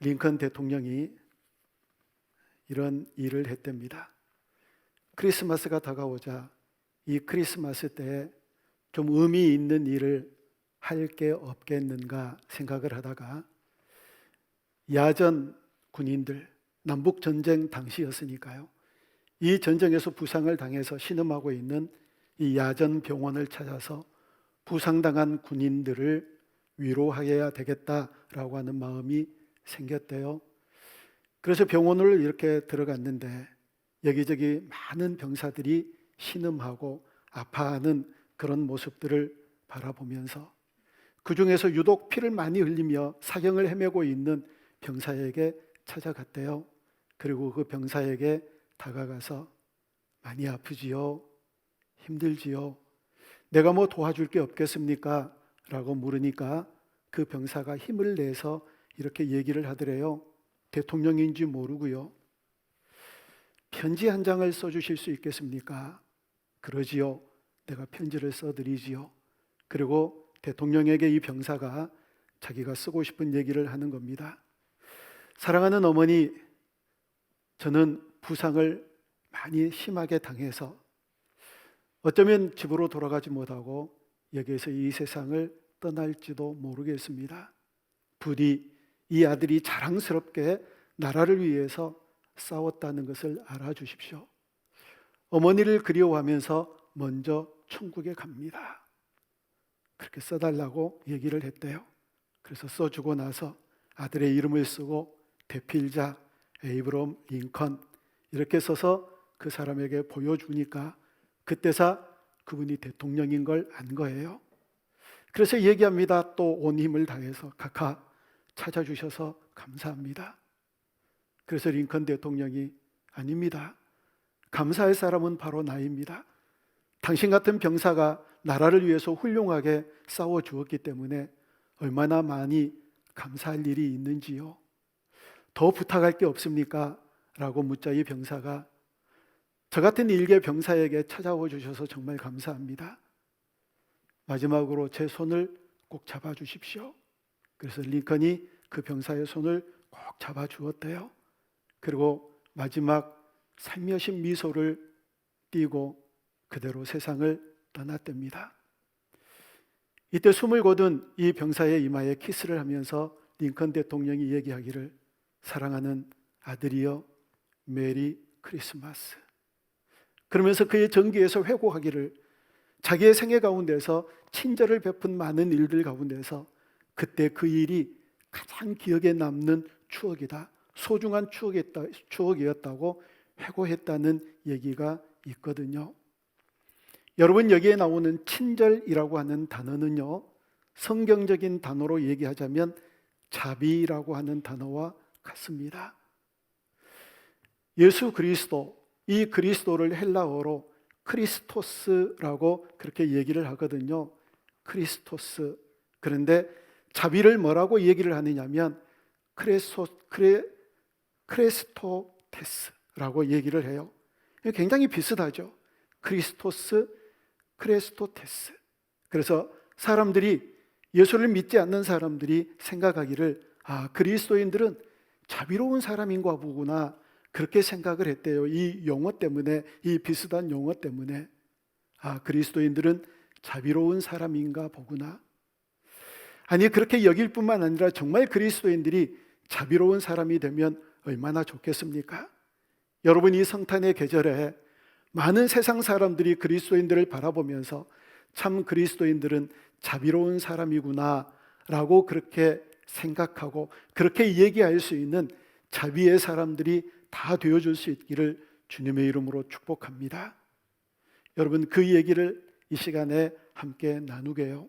링컨 대통령이 이런 일을 했답니다. 크리스마스가 다가오자 이 크리스마스 때에 좀 의미 있는 일을 할 게 없겠는가 생각을 하다가 야전 군인들, 남북전쟁 당시였으니까요, 이 전쟁에서 부상을 당해서 신음하고 있는 이 야전 병원을 찾아서 부상당한 군인들을 위로해야 되겠다라고 하는 마음이 생겼대요. 그래서 병원을 이렇게 들어갔는데 여기저기 많은 병사들이 신음하고 아파하는 그런 모습들을 바라보면서 그 중에서 유독 피를 많이 흘리며 사경을 헤매고 있는 병사에게 찾아갔대요. 그리고 그 병사에게 다가가서 많이 아프지요? 힘들지요? 내가 뭐 도와줄 게 없겠습니까? 라고 물으니까 그 병사가 힘을 내서 이렇게 얘기를 하더래요. 대통령인지 모르고요. 편지 한 장을 써주실 수 있겠습니까? 그러지요. 내가 편지를 써드리지요. 그리고 대통령에게 이 병사가 자기가 쓰고 싶은 얘기를 하는 겁니다. 사랑하는 어머니, 저는 부상을 많이 심하게 당해서 어쩌면 집으로 돌아가지 못하고 여기에서 이 세상을 떠날지도 모르겠습니다. 부디 이 아들이 자랑스럽게 나라를 위해서 싸웠다는 것을 알아주십시오. 어머니를 그리워하면서 먼저 천국에 갑니다. 그렇게 써달라고 얘기를 했대요. 그래서 써주고 나서 아들의 이름을 쓰고 대필자 에이브럼 링컨 이렇게 써서 그 사람에게 보여주니까 그때서 그분이 대통령인 걸 안 거예요. 그래서 얘기합니다. 또 온 힘을 다해서 각하 찾아주셔서 감사합니다. 그래서 링컨 대통령이 아닙니다. 감사할 사람은 바로 나입니다. 당신 같은 병사가 나라를 위해서 훌륭하게 싸워주었기 때문에 얼마나 많이 감사할 일이 있는지요. 더 부탁할 게 없습니까? 라고 묻자 이 병사가 저 같은 일개 병사에게 찾아와 주셔서 정말 감사합니다. 마지막으로 제 손을 꼭 잡아주십시오. 그래서 링컨이 그 병사의 손을 꼭 잡아주었대요. 그리고 마지막 살며신 미소를 띠고 그대로 세상을 떠났답니다. 이때 숨을 거둔 이 병사의 이마에 키스를 하면서 링컨 대통령이 얘기하기를 사랑하는 아들이여 메리 크리스마스. 그러면서 그의 정기에서 회고하기를 자기의 생애 가운데서 친절을 베푼 많은 일들 가운데서 그때 그 일이 가장 기억에 남는 추억이다. 소중한 추억이었다고 회고했다는 얘기가 있거든요. 여러분, 여기에 나오는 친절이라고 하는 단어는요, 성경적인 단어로 얘기하자면 자비라고 하는 단어와 같습니다. 예수 그리스도, 이 그리스도를 헬라어로 크리스토스라고 그렇게 얘기를 하거든요. 크리스토스. 그런데 자비를 뭐라고 얘기를 하느냐면 크레스토테스라고 얘기를 해요. 굉장히 비슷하죠. 크리스토스, 크레스토테스. 그래서 사람들이, 예수를 믿지 않는 사람들이 생각하기를 그리스도인들은 자비로운 사람인가 보구나, 그렇게 생각을 했대요. 이 용어 때문에, 이 비슷한 용어 때문에 그리스도인들은 자비로운 사람인가 보구나. 아니, 그렇게 여길 뿐만 아니라 정말 그리스도인들이 자비로운 사람이 되면 얼마나 좋겠습니까? 여러분, 이 성탄의 계절에 많은 세상 사람들이 그리스도인들을 바라보면서 참 그리스도인들은 자비로운 사람이구나 라고 그렇게 생각하고 그렇게 얘기할 수 있는 자비의 사람들이 다 되어줄 수 있기를 주님의 이름으로 축복합니다. 여러분, 그 얘기를 이 시간에 함께 나누게요.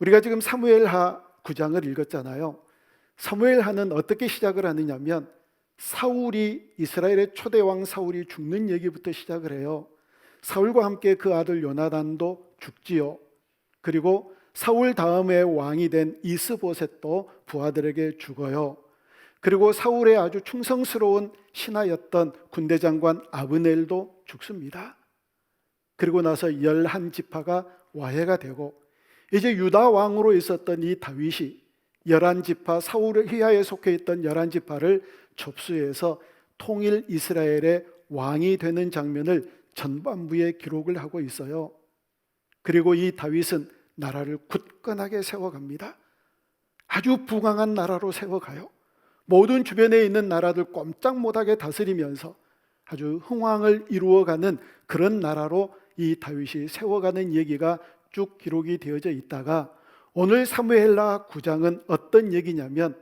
우리가 지금 사무엘하 9장을 읽었잖아요. 사무엘하는 어떻게 시작을 하느냐면 사울이, 이스라엘의 초대왕 사울이 죽는 얘기부터 시작을 해요. 사울과 함께 그 아들 요나단도 죽지요. 그리고 사울 다음에 왕이 된 이스보셋도 부하들에게 죽어요. 그리고 사울의 아주 충성스러운 신하였던 군대장관 아브넬도 죽습니다. 그리고 나서 11지파가 와해가 되고 이제 유다 왕으로 있었던 이 다윗이 11지파 사울의 휘하에 속해 있던 11지파를 접수해서 통일 이스라엘의 왕이 되는 장면을 전반부에 기록을 하고 있어요. 그리고 이 다윗은 나라를 굳건하게 세워갑니다. 아주 부강한 나라로 세워가요. 모든 주변에 있는 나라들 꼼짝 못하게 다스리면서 아주 흥왕을 이루어가는 그런 나라로 이 다윗이 세워가는 얘기가 쭉 기록이 되어져 있다가 오늘 사무엘하 9장은 어떤 얘기냐면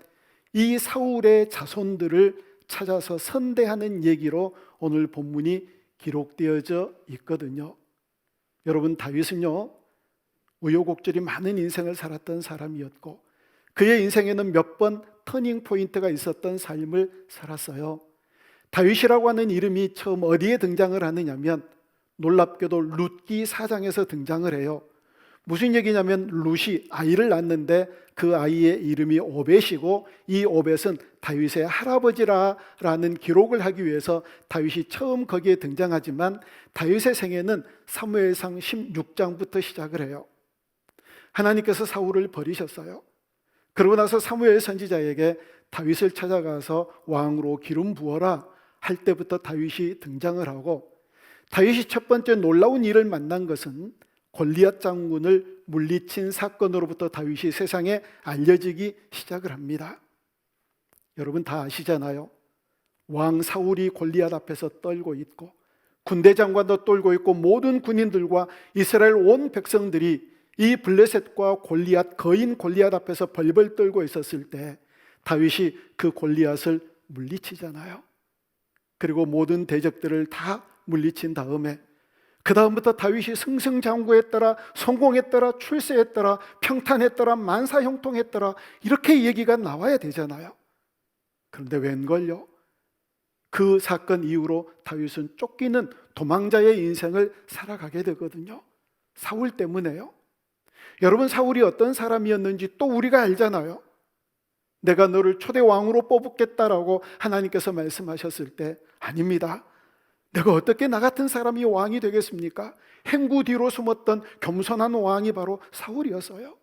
이 사울의 자손들을 찾아서 선대하는 얘기로 오늘 본문이 기록되어져 있거든요. 여러분, 다윗은요, 우여곡절이 많은 인생을 살았던 사람이었고 그의 인생에는 몇 번 터닝 포인트가 있었던 삶을 살았어요. 다윗이라고 하는 이름이 처음 어디에 등장을 하느냐면 놀랍게도 룻기 4장에서 등장을 해요. 무슨 얘기냐면 룻이 아이를 낳는데 그 아이의 이름이 오벳이고 이 오벳은 다윗의 할아버지라는 기록을 하기 위해서 다윗이 처음 거기에 등장하지만 다윗의 생애는 사무엘상 16장부터 시작을 해요. 하나님께서 사울을 버리셨어요. 그러고 나서 사무엘 선지자에게 다윗을 찾아가서 왕으로 기름 부어라 할 때부터 다윗이 등장을 하고 다윗이 첫 번째 놀라운 일을 만난 것은 골리앗 장군을 물리친 사건으로부터 다윗이 세상에 알려지기 시작을 합니다. 여러분 다 아시잖아요. 왕 사울이 골리앗 앞에서 떨고 있고 군대 장관도 떨고 있고 모든 군인들과 이스라엘 온 백성들이 이 블레셋과 골리앗, 거인 골리앗 앞에서 벌벌 떨고 있었을 때 다윗이 그 골리앗을 물리치잖아요. 그리고 모든 대적들을 다 물리친 다음에 그 다음부터 다윗이 승승장구했더라, 성공했더라, 출세했더라, 평탄했더라, 만사형통했더라 이렇게 얘기가 나와야 되잖아요. 그런데 웬걸요? 그 사건 이후로 다윗은 쫓기는 도망자의 인생을 살아가게 되거든요. 사울 때문에요. 여러분, 사울이 어떤 사람이었는지 또 우리가 알잖아요. 내가 너를 초대 왕으로 뽑겠다라고 하나님께서 말씀하셨을 때 아닙니다. 내가 어떻게 나 같은 사람이 왕이 되겠습니까? 행구 뒤로 숨었던 겸손한 왕이 바로 사울이었어요.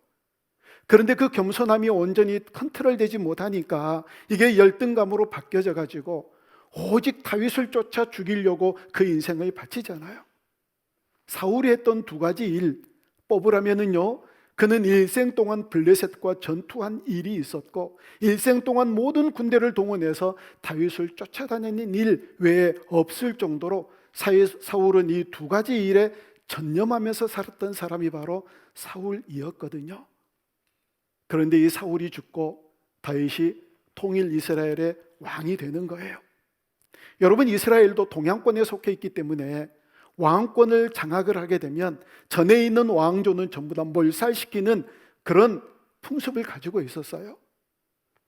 그런데 그 겸손함이 온전히 컨트롤되지 못하니까 이게 열등감으로 바뀌어져 가지고 오직 다윗을 쫓아 죽이려고 그 인생을 바치잖아요. 사울이 했던 두 가지 일 뽑으라면은요, 그는 일생 동안 블레셋과 전투한 일이 있었고 일생 동안 모든 군대를 동원해서 다윗을 쫓아다니는 일 외에 없을 정도로 사울은 이 두 가지 일에 전념하면서 살았던 사람이 바로 사울이었거든요. 그런데 이 사울이 죽고 다윗이 통일 이스라엘의 왕이 되는 거예요. 여러분, 이스라엘도 동양권에 속해 있기 때문에 왕권을 장악을 하게 되면 전에 있는 왕조는 전부 다 몰살시키는 그런 풍습을 가지고 있었어요.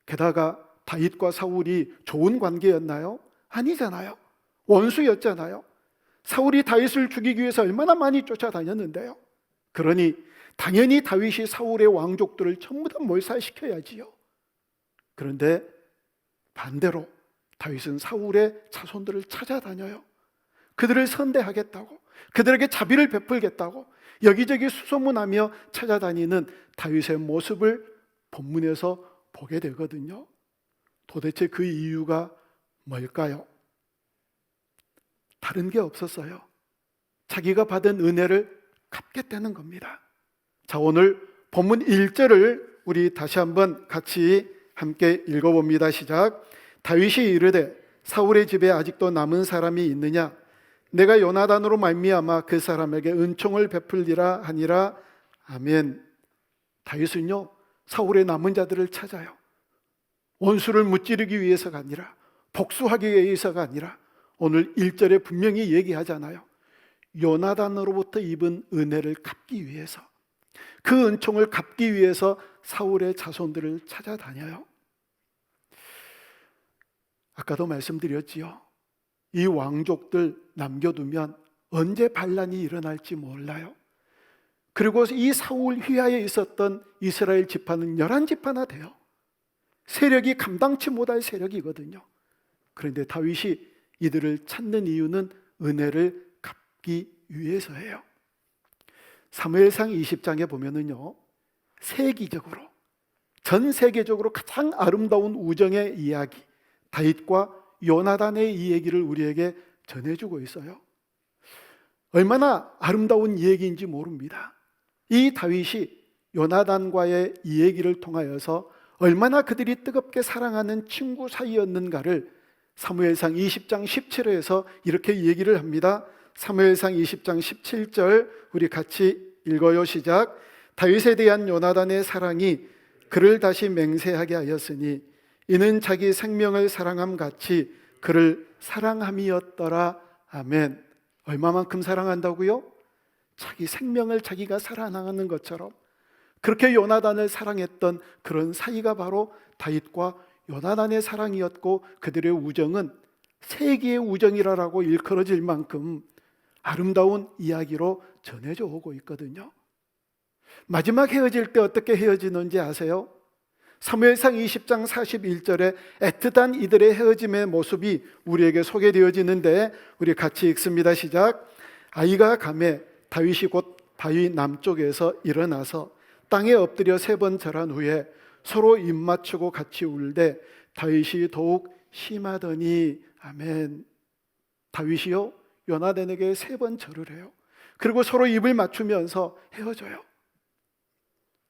게다가 다윗과 사울이 좋은 관계였나요? 아니잖아요. 원수였잖아요. 사울이 다윗을 죽이기 위해서 얼마나 많이 쫓아다녔는데요. 그러니 당연히 다윗이 사울의 왕족들을 전부 다 몰살시켜야지요. 그런데 반대로 다윗은 사울의 자손들을 찾아다녀요. 그들을 선대하겠다고, 그들에게 자비를 베풀겠다고 여기저기 수소문하며 찾아다니는 다윗의 모습을 본문에서 보게 되거든요. 도대체 그 이유가 뭘까요? 다른 게 없었어요. 자기가 받은 은혜를 갚겠다는 겁니다. 자, 오늘 본문 1절을 우리 다시 한번 같이 함께 읽어봅니다. 시작. 다윗이 이르되 사울의 집에 아직도 남은 사람이 있느냐? 내가 요나단으로 말미암아 그 사람에게 은총을 베풀리라 하니라. 아멘. 다윗은요, 사울의 남은 자들을 찾아요. 원수를 무찌르기 위해서가 아니라, 복수하기 위해서가 아니라 오늘 1절에 분명히 얘기하잖아요. 요나단으로부터 입은 은혜를 갚기 위해서, 그 은총을 갚기 위해서 사울의 자손들을 찾아다녀요. 아까도 말씀드렸지요. 이 왕족들 남겨두면 언제 반란이 일어날지 몰라요. 그리고 이 사울 휘하에 있었던 이스라엘 지파는 11지파나 돼요. 세력이 감당치 못할 세력이거든요. 그런데 다윗이 이들을 찾는 이유는 은혜를 갚기 위해서예요. 사무엘상 20장에 보면은요, 세기적으로 전 세계적으로 가장 아름다운 우정의 이야기, 다윗과 요나단의 이 얘기를 우리에게 전해주고 있어요. 얼마나 아름다운 이야기인지 모릅니다. 이 다윗이 요나단과의 이 얘기를 통하여서 얼마나 그들이 뜨겁게 사랑하는 친구 사이였는가를 사무엘상 20장 17절에서 이렇게 얘기를 합니다. 사무엘상 20장 17절 우리 같이 읽어요. 시작. 다윗에 대한 요나단의 사랑이 그를 다시 맹세하게 하였으니 이는 자기 생명을 사랑함 같이 그를 사랑함이었더라. 아멘. 얼마만큼 사랑한다고요? 자기 생명을 자기가 사랑하는 것처럼 그렇게 요나단을 사랑했던 그런 사이가 바로 다윗과 요나단의 사랑이었고, 그들의 우정은 세계의 우정이라고 일컬어질 만큼 아름다운 이야기로 전해져 오고 있거든요. 마지막 헤어질 때 어떻게 헤어지는지 아세요? 사무엘상 20장 41절에 애틋한 이들의 헤어짐의 모습이 우리에게 소개되어지는데 우리 같이 읽습니다. 시작. 아이가 감에 다윗이 곧 바위 남쪽에서 일어나서 땅에 엎드려 3번 절한 후에 서로 입맞추고 같이 울되 다윗이 더욱 심하더니. 아멘. 다윗이요 요나단에게 3번 절을 해요. 그리고 서로 입을 맞추면서 헤어져요.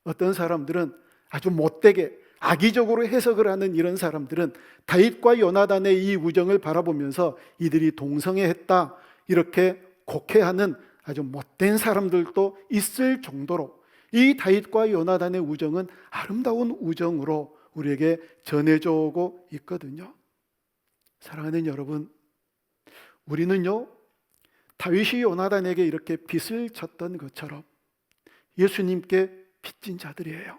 어떤 사람들은 아주 못되게 악의적으로 해석을 하는 이런 사람들은 다윗과 요나단의 이 우정을 바라보면서 이들이 동성애했다 이렇게 곡해하는 아주 못된 사람들도 있을 정도로 이 다윗과 요나단의 우정은 아름다운 우정으로 우리에게 전해져 오고 있거든요. 사랑하는 여러분, 우리는요 다윗이 요나단에게 이렇게 빚을 졌던 것처럼 예수님께 빚진 자들이에요.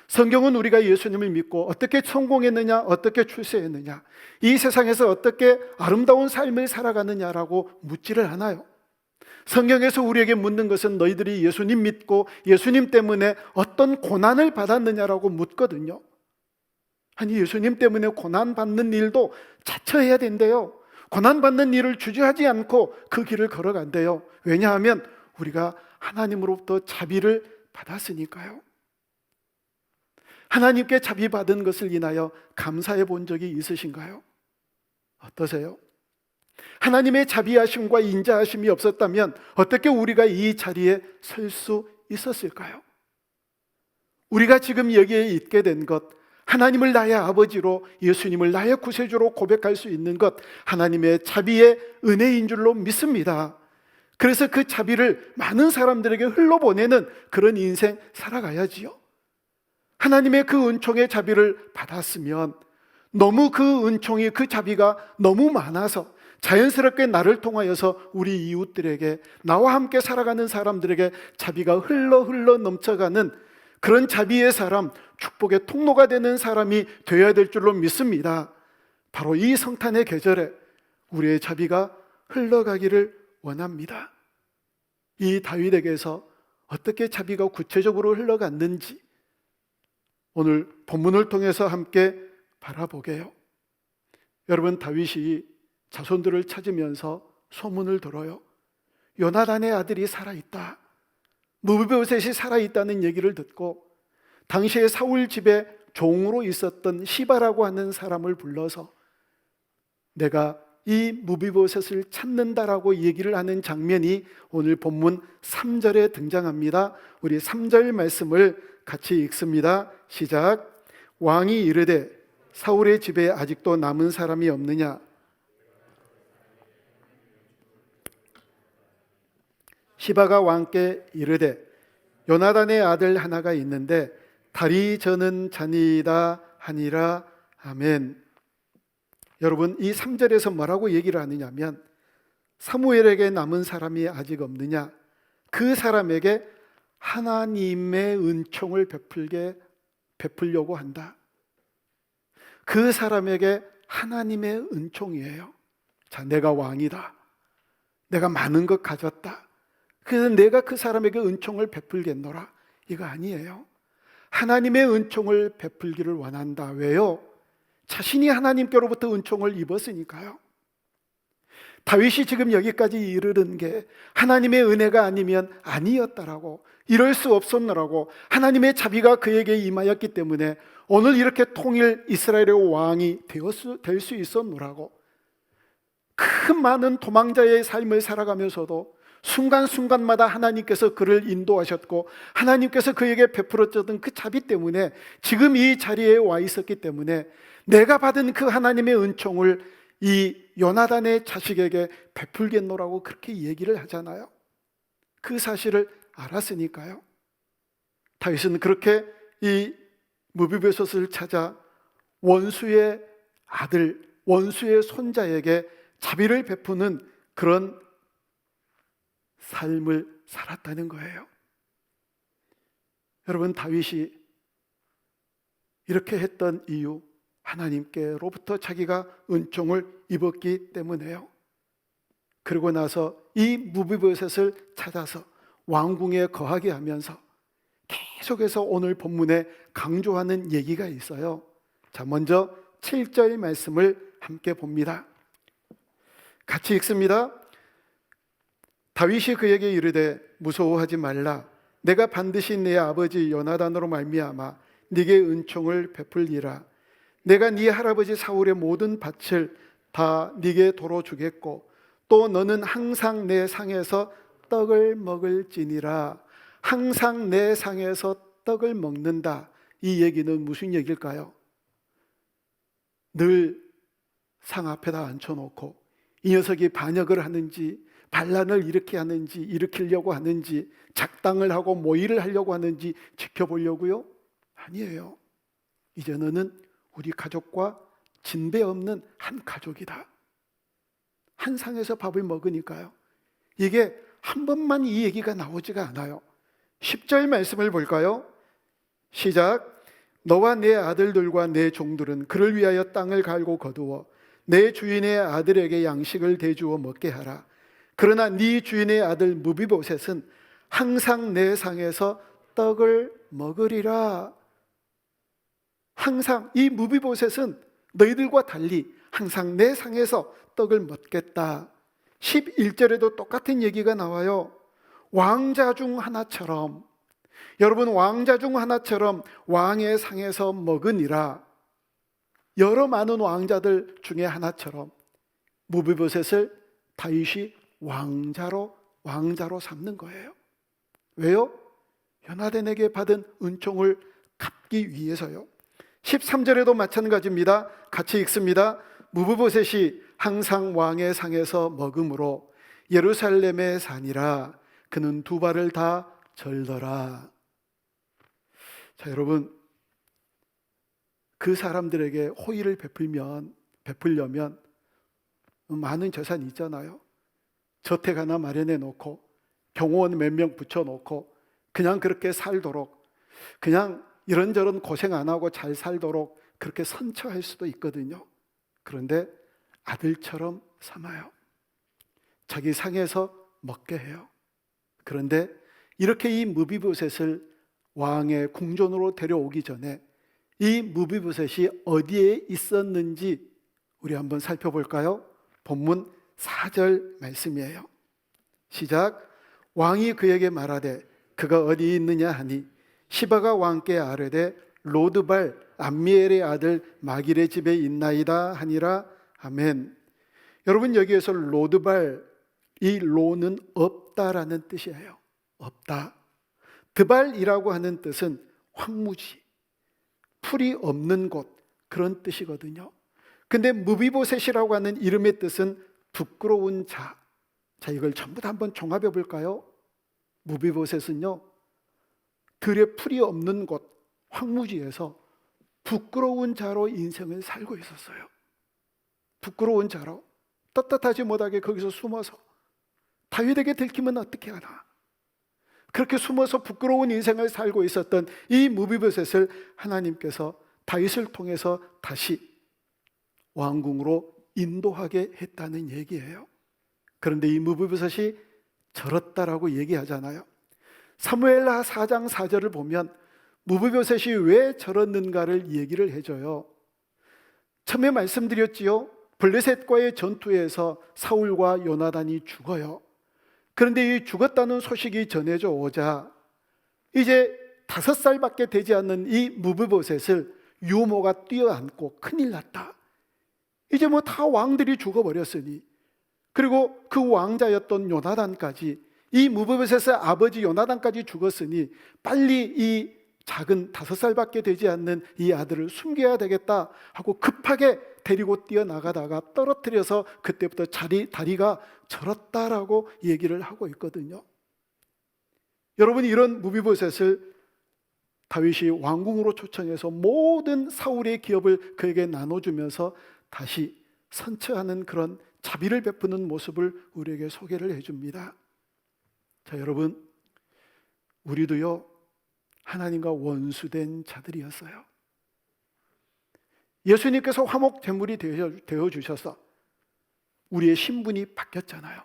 성경은 우리가 예수님을 믿고 어떻게 성공했느냐, 어떻게 출세했느냐, 이 세상에서 어떻게 아름다운 삶을 살아가느냐라고 묻지를 않아요. 성경에서 우리에게 묻는 것은 너희들이 예수님 믿고 예수님 때문에 어떤 고난을 받았느냐라고 묻거든요. 아니, 예수님 때문에 고난받는 일도 자처해야 된대요. 고난받는 일을 주저하지 않고 그 길을 걸어간대요. 왜냐하면 우리가 하나님으로부터 자비를 받았으니까요. 하나님께 자비받은 것을 인하여 감사해 본 적이 있으신가요? 어떠세요? 하나님의 자비하심과 인자하심이 없었다면 어떻게 우리가 이 자리에 설 수 있었을까요? 우리가 지금 여기에 있게 된 것, 하나님을 나의 아버지로, 예수님을 나의 구세주로 고백할 수 있는 것, 하나님의 자비의 은혜인 줄로 믿습니다. 그래서 그 자비를 많은 사람들에게 흘러보내는 그런 인생 살아가야지요. 하나님의 그 은총의 자비를 받았으면 너무 그 은총이, 그 자비가 너무 많아서 자연스럽게 나를 통하여서 우리 이웃들에게, 나와 함께 살아가는 사람들에게 자비가 흘러 넘쳐가는 그런 자비의 사람, 축복의 통로가 되는 사람이 되어야 될 줄로 믿습니다. 바로 이 성탄의 계절에 우리의 자비가 흘러가기를 원합니다. 이 다윗에게서 어떻게 자비가 구체적으로 흘러갔는지 오늘 본문을 통해서 함께 바라보게요. 여러분, 다윗이 자손들을 찾으면서 소문을 들어요. 요나단의 아들이 살아있다, 무비보셋이 살아있다는 얘기를 듣고 당시에 사울 집에 종으로 있었던 시바라고 하는 사람을 불러서 내가 이 무비보셋을 찾는다라고 얘기를 하는 장면이 오늘 본문 3절에 등장합니다. 우리 3절 말씀을 같이 읽습니다. 시작. 왕이 이르되 사울의 집에 아직도 남은 사람이 없느냐? 시바가 왕께 이르되 요나단의 아들 하나가 있는데 다리 저는 자니이다 하니라. 아멘. 여러분, 이 3절에서 뭐라고 얘기를 하느냐면 사무엘에게 남은 사람이 아직 없느냐? 그 사람에게 하나님의 은총을 베풀려고 한다. 그 사람에게 하나님의 은총이에요. 자, 내가 왕이다, 내가 많은 것 가졌다, 그래서 내가 그 사람에게 은총을 베풀겠노라, 이거 아니에요. 하나님의 은총을 베풀기를 원한다. 왜요? 자신이 하나님께로부터 은총을 입었으니까요. 다윗이 지금 여기까지 이르는 게 하나님의 은혜가 아니면 아니었다라고, 이럴 수 없었노라고, 하나님의 자비가 그에게 임하였기 때문에 오늘 이렇게 통일 이스라엘의 왕이 될 수 있었노라고, 큰 많은 도망자의 삶을 살아가면서도 순간순간마다 하나님께서 그를 인도하셨고 하나님께서 그에게 베풀어주던 그 자비 때문에 지금 이 자리에 와 있었기 때문에 내가 받은 그 하나님의 은총을 이 요나단의 자식에게 베풀겠노라고 그렇게 얘기를 하잖아요. 그 사실을 알았으니까요. 다윗은 그렇게 이 무비보셋을 찾아 원수의 아들, 원수의 손자에게 자비를 베푸는 그런 삶을 살았다는 거예요. 여러분, 다윗이 이렇게 했던 이유, 하나님께로부터 자기가 은총을 입었기 때문에요. 그러고 나서 이 무비보셋을 찾아서 왕궁에 거하게 하면서 계속해서 오늘 본문에 강조하는 얘기가 있어요. 자, 먼저 7절 말씀을 함께 봅니다. 같이 읽습니다. 다윗이 그에게 이르되 무서워하지 말라. 내가 반드시 내 아버지 요나단으로 말미암아 네게 은총을 베풀리라. 내가 네 할아버지 사울의 모든 밭을 다 네게 도로 주겠고 또 너는 항상 내 상에서 떡을 먹을지니라. 항상 내 상에서 떡을 먹는다. 이 얘기는 무슨 얘기일까요? 늘 상 앞에다 앉혀놓고 이 녀석이 반역을 하는지 반란을 일으키려고 하는지 작당을 하고 모의를 하려고 하는지 지켜보려고요? 아니에요. 이제 너는 우리 가족과 진배 없는 한 가족이다. 한 상에서 밥을 먹으니까요. 이게 한 번만 이 얘기가 나오지가 않아요. 10절 말씀을 볼까요? 시작. 너와 내 아들들과 내 종들은 그를 위하여 땅을 갈고 거두어 내 주인의 아들에게 양식을 대주어 먹게 하라. 그러나 네 주인의 아들 무비보셋은 항상 내 상에서 떡을 먹으리라. 항상 이 무비보셋은 너희들과 달리 항상 내 상에서 떡을 먹겠다. 11절에도 똑같은 얘기가 나와요. 왕자 중 하나처럼, 여러분, 왕자 중 하나처럼 왕의 상에서 먹으니라. 여러 많은 왕자들 중에 하나처럼 무비보셋을 다윗이 왕자로 삼는 거예요. 왜요? 요나단에게 받은 은총을 갚기 위해서요. 13절에도 마찬가지입니다. 같이 읽습니다. 무비보셋이 항상 왕의 상에서 먹음으로 예루살렘의 산이라 그는 두 발을 다 절더라. 자, 여러분, 그 사람들에게 호의를 베풀려면 많은 재산이 있잖아요. 저택 하나 마련해 놓고 경호원 몇 명 붙여놓고 그냥 그렇게 살도록, 그냥 이런저런 고생 안 하고 잘 살도록 그렇게 선처할 수도 있거든요. 그런데 아들처럼 삼아요. 자기 상에서 먹게 해요. 그런데 이렇게 이 무비보셋을 왕의 궁전으로 데려오기 전에 이 무비보셋이 어디에 있었는지 우리 한번 살펴볼까요? 본문 4절 말씀이에요. 시작. 왕이 그에게 말하되 그가 어디 있느냐 하니 시바가 왕께 아뢰되 로드발 암미엘의 아들 마길의 집에 있나이다 하니라. 아멘. 여러분, 여기에서 로드발, 이 로는 없다라는 뜻이에요. 없다. 드발이라고 하는 뜻은 황무지, 풀이 없는 곳, 그런 뜻이거든요. 근데 무비보셋이라고 하는 이름의 뜻은 부끄러운 자. 자, 이걸 전부 다 한번 종합해 볼까요? 무비보셋은요, 들에 풀이 없는 곳, 황무지에서 부끄러운 자로 인생을 살고 있었어요. 부끄러운 자로, 떳떳하지 못하게 거기서 숨어서 다윗에게 들키면 어떻게 하나, 그렇게 숨어서 부끄러운 인생을 살고 있었던 이 무비보셋을 하나님께서 다윗을 통해서 다시 왕궁으로 인도하게 했다는 얘기예요. 그런데 이 무비보셋이 절었다라고 얘기하잖아요. 사무엘하 4장 4절을 보면 무비보셋이 왜 절었는가를 얘기를 해줘요. 처음에 말씀드렸지요. 블레셋과의 전투에서 사울과 요나단이 죽어요. 그런데 이 죽었다는 소식이 전해져 오자 이제 5살밖에 되지 않는 이 무브보셋을 유모가 뛰어안고 큰일 났다. 이제 뭐 다 왕들이 죽어버렸으니, 그리고 그 왕자였던 요나단까지, 이 무브보셋의 아버지 요나단까지 죽었으니 빨리 이 작은 5살밖에 되지 않는 이 아들을 숨겨야 되겠다 하고 급하게 데리고 뛰어나가다가 떨어뜨려서 그때부터 다리가 절었다라고 얘기를 하고 있거든요. 여러분, 이런 무비보셋을 다윗이 왕궁으로 초청해서 모든 사울의 기업을 그에게 나눠주면서 다시 선처하는 그런 자비를 베푸는 모습을 우리에게 소개를 해줍니다. 자, 여러분, 우리도요 하나님과 원수된 자들이었어요. 예수님께서 화목 제물이 되어 주셔서 우리의 신분이 바뀌었잖아요.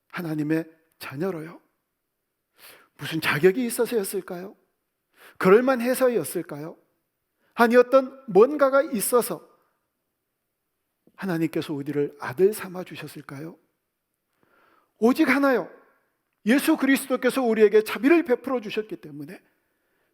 하나님의 자녀로요. 무슨 자격이 있어서였을까요? 그럴만 해서였을까요? 아니, 어떤 뭔가가 있어서 하나님께서 우리를 아들 삼아 주셨을까요? 오직 하나요. 예수 그리스도께서 우리에게 자비를 베풀어 주셨기 때문에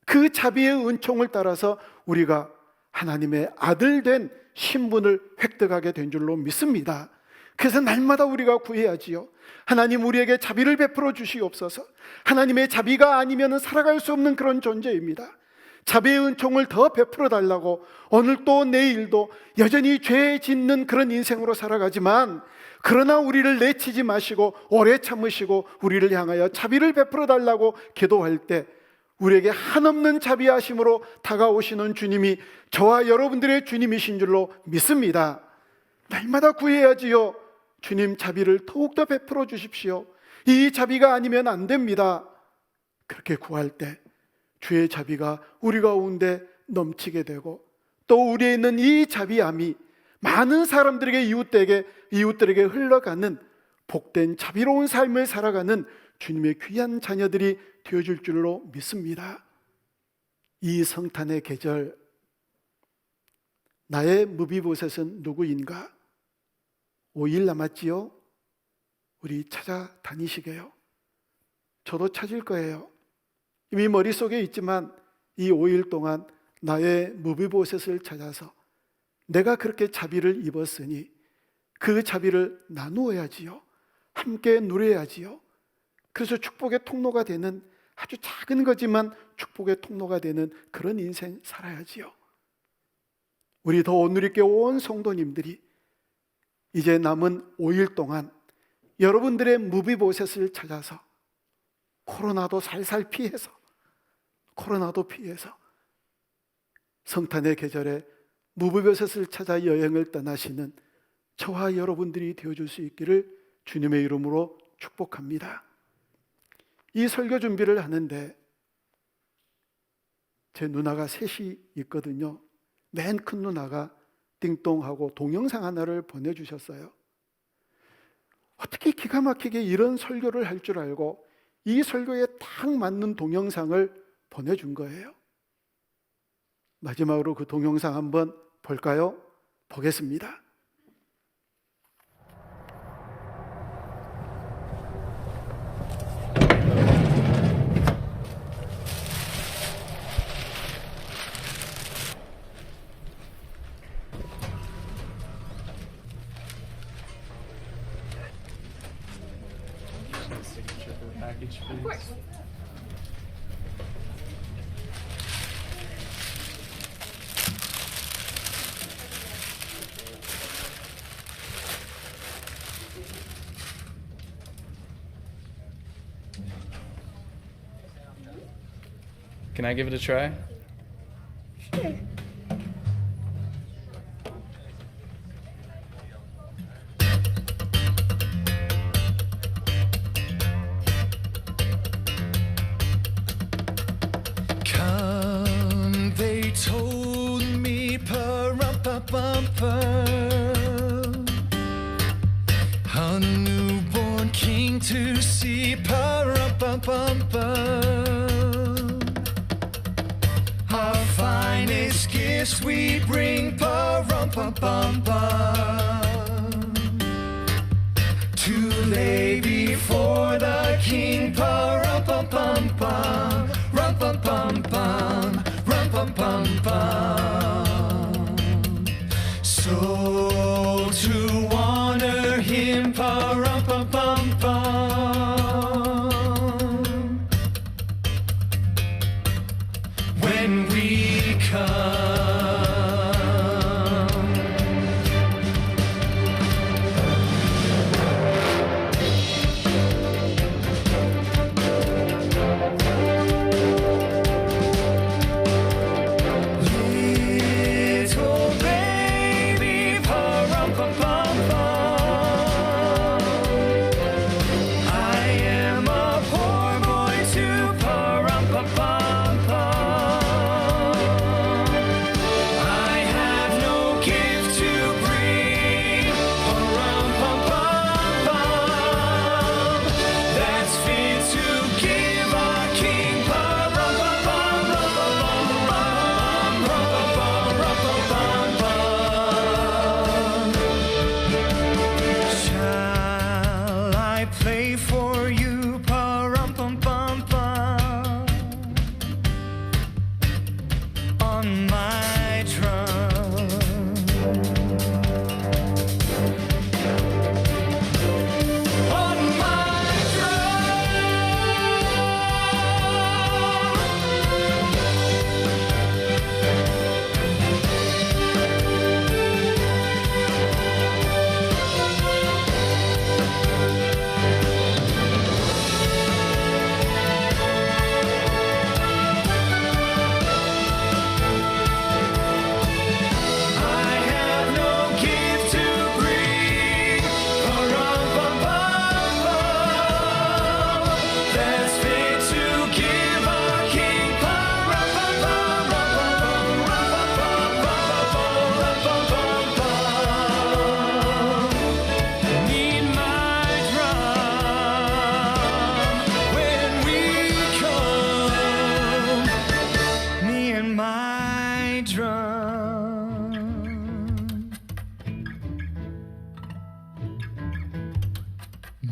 그 자비의 은총을 따라서 우리가 하나님의 아들 된 신분을 획득하게 된 줄로 믿습니다. 그래서 날마다 우리가 구해야지요. 하나님, 우리에게 자비를 베풀어 주시옵소서. 하나님의 자비가 아니면 살아갈 수 없는 그런 존재입니다. 자비의 은총을 더 베풀어 달라고 오늘도 내일도 여전히 죄 짓는 그런 인생으로 살아가지만, 그러나 우리를 내치지 마시고 오래 참으시고 우리를 향하여 자비를 베풀어 달라고 기도할 때 우리에게 한없는 자비하심으로 다가오시는 주님이 저와 여러분들의 주님이신 줄로 믿습니다. 날마다 구해야지요. 주님, 자비를 더욱더 베풀어 주십시오. 이 자비가 아니면 안 됩니다. 그렇게 구할 때 주의 자비가 우리 가운데 넘치게 되고, 또 우리에 있는 이 자비함이 많은 사람들에게, 이웃들에게 흘러가는 복된 자비로운 삶을 살아가는 주님의 귀한 자녀들이 되어줄 줄로 믿습니다. 이 성탄의 계절, 나의 무비보셋은 누구인가? 5일 남았지요? 우리 찾아다니시게요. 저도 찾을 거예요. 이미 머릿속에 있지만 이 5일 동안 나의 무비보셋을 찾아서 내가 그렇게 자비를 입었으니 그 자비를 나누어야지요. 함께 누려야지요. 그래서 축복의 통로가 되는, 아주 작은 거지만 축복의 통로가 되는 그런 인생 살아야지요. 우리 더 오늘있게 온 성도님들이 이제 남은 5일 동안 여러분들의 무비보셋을 찾아서, 코로나도 살살 피해서, 성탄의 계절에 무비보셋을 찾아 여행을 떠나시는 저와 여러분들이 되어줄 수 있기를 주님의 이름으로 축복합니다. 이 설교 준비를 하는데 제 누나가 셋이 있거든요. 맨 큰 누나가 띵동하고 동영상 하나를 보내주셨어요. 어떻게 기가 막히게 이런 설교를 할 줄 알고 이 설교에 딱 맞는 동영상을 보내준 거예요. 마지막으로 그 동영상 한번 볼까요? 보겠습니다. Of course. Can I give it a try? Sure. Come, they told me, pa-rum-pa-bum-pum, a newborn king to see, pa-rum-pa-bum-pum. Our finest gifts we bring, pa-rum-pa-bum-pum. lay before the king. Pa-rum-pum-pum-pum, rum-pum-pum-pum, rum-pum-pum-pum. So to honor him, pa-rum-pum-pum-pum, when we come. Little baby, pa-rum-pum-pum-pum, I am a poor boy too, pa-rum-pum-pum-pum. I have no gift to bring, pa-rum-pum-pum-pum, that's fit to give our king, shall I play for you, pa-rum-pum-pum-pum, on my drum? On my I have no gift to bring, pa-rum-pum-pum-pum, that's fit to give our king, pa-rum-pum-pum-pum-pum-pum-pum-pum-pum. Need my drum when we come, me and my drum.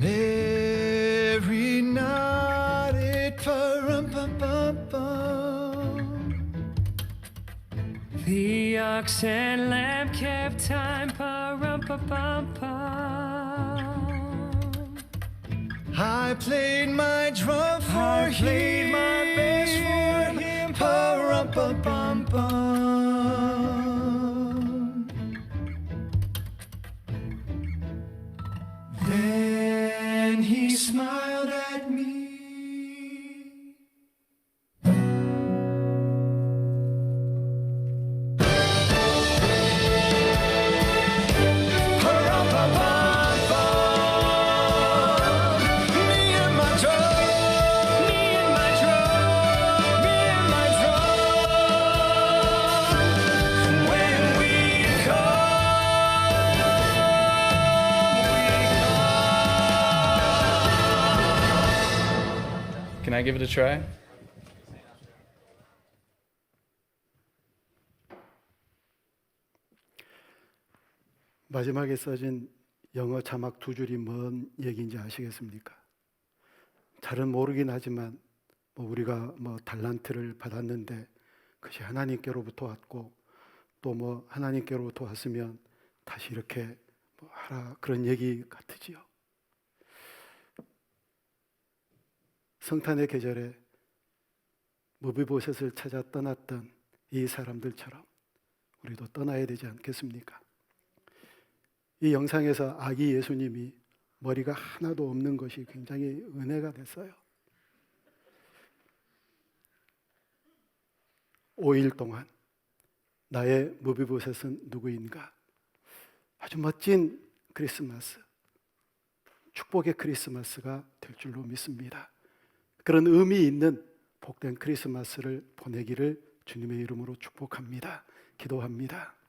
Mary nodded, pa-rum-pum-pum-pum. The ox and lamb kept time, pa-rum-pa-pum-pum. I played my drum for him. I played my bass for him. Pa-rum-pum-pum-pum. Then he smiled at me. Pa-rum-pum-pum-pum. Me and my drum, me and my drum, me and my drum. When we come, Can I give it a try? 마지막에 써진 영어 자막 두 줄이 뭔 얘기인지 아시겠습니까? 잘은 모르긴 하지만 우리가 달란트를 받았는데 그것이 하나님께로부터 왔고 또 하나님께로부터 왔으면 다시 이렇게 하라 그런 얘기 같으지요. 성탄의 계절에 무비보셋을 찾아 떠났던 이 사람들처럼 우리도 떠나야 되지 않겠습니까? 이 영상에서 아기 예수님이 머리가 하나도 없는 것이 굉장히 은혜가 됐어요. 5일 동안 나의 무비보셋은 누구인가? 아주 멋진 크리스마스, 축복의 크리스마스가 될 줄로 믿습니다. 그런 의미 있는 복된 크리스마스를 보내기를 주님의 이름으로 축복합니다. 기도합니다.